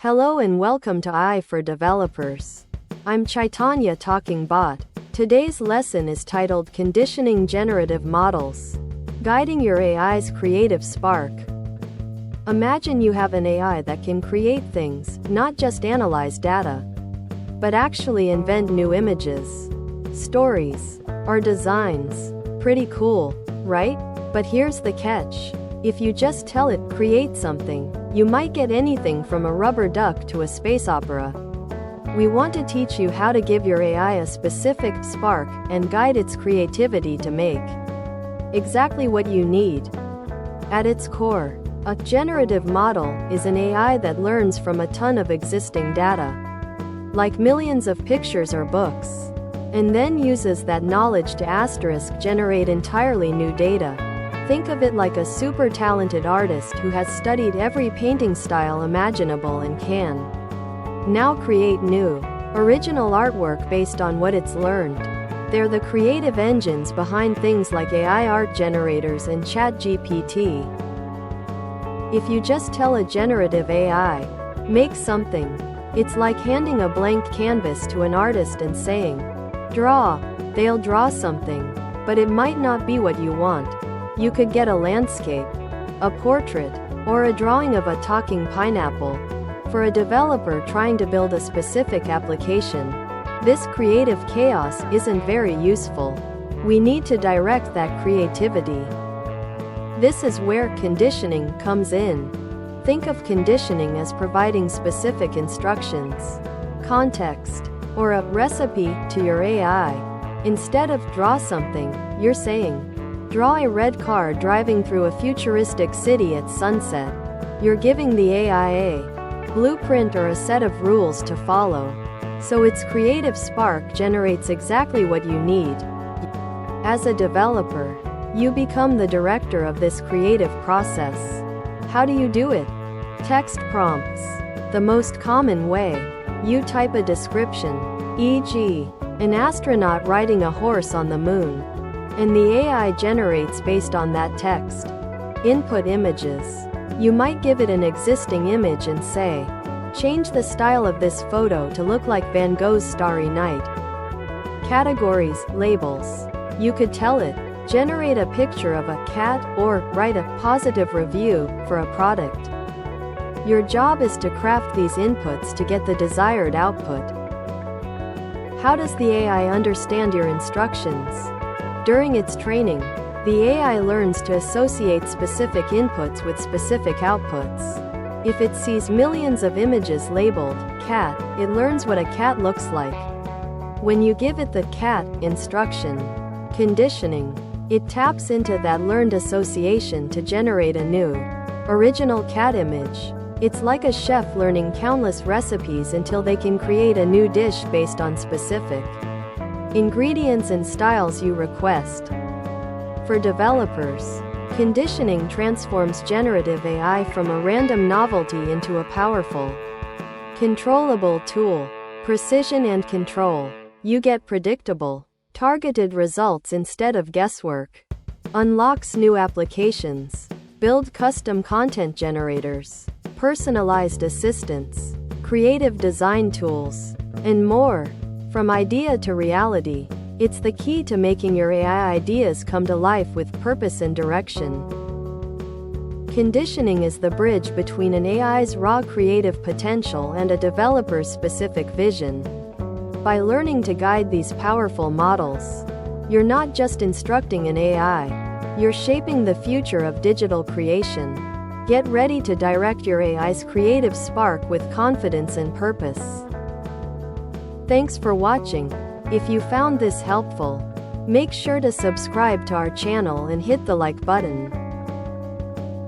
Hello and welcome to AI for Developers. I'm Chaitanya talking bot. Today's lesson is titled Conditioning Generative Models, Guiding Your AI's Creative Spark. Imagine you have an AI that can create things, not just analyze data, but actually invent new images, stories, or designs. Pretty cool, right? But here's the catch. If you just tell it, create something, you might get anything from a rubber duck to a space opera. We want to teach you how to give your AI a specific spark and guide its creativity to make exactly what you need. At its core, a generative model is an AI that learns from a ton of existing data, like millions of pictures or books, and then uses that knowledge to generate entirely new data. Think of it like a super talented artist who has studied every painting style imaginable and can now create new, original artwork based on what it's learned. They're the creative engines behind things like AI art generators and ChatGPT. If you just tell a generative AI, make something, it's like handing a blank canvas to an artist and saying, draw. They'll draw something, but it might not be what you want. You could get a landscape, a portrait, or a drawing of a talking pineapple. For a developer trying to build a specific application, this creative chaos isn't very useful. We need to direct that creativity. This is where conditioning comes in. Think of conditioning as providing specific instructions, context, or a recipe to your AI. Instead of draw something, you're saying, draw a red car driving through a futuristic city at sunset. You're giving the AI a blueprint or a set of rules to follow, so its creative spark generates exactly what you need. As a developer, you become the director of this creative process. How do you do it? Text prompts. The most common way. You type a description, e.g., an astronaut riding a horse on the moon, and the AI generates based on that text. Input images. You might give it an existing image and say, change the style of this photo to look like Van Gogh's Starry Night. Categories, labels. You could tell it, generate a picture of a cat, or write a positive review for a product. Your job is to craft these inputs to get the desired output. How does the AI understand your instructions? During its training, the AI learns to associate specific inputs with specific outputs. If it sees millions of images labeled cat, it learns what a cat looks like. When you give it the cat instruction, conditioning, it taps into that learned association to generate a new, original cat image. It's like a chef learning countless recipes until they can create a new dish based on specific ingredients and styles you request. For developers, conditioning transforms generative AI from a random novelty into a powerful, controllable tool. Precision and control. You get predictable, targeted results instead of guesswork. Unlocks new applications. Build custom content generators, personalized assistants, creative design tools, and more. From idea to reality, it's the key to making your AI ideas come to life with purpose and direction. Conditioning is the bridge between an AI's raw creative potential and a developer's specific vision. By learning to guide these powerful models, you're not just instructing an AI, you're shaping the future of digital creation. Get ready to direct your AI's creative spark with confidence and purpose. Thanks for watching. If you found this helpful, make sure to subscribe to our channel and hit the like button.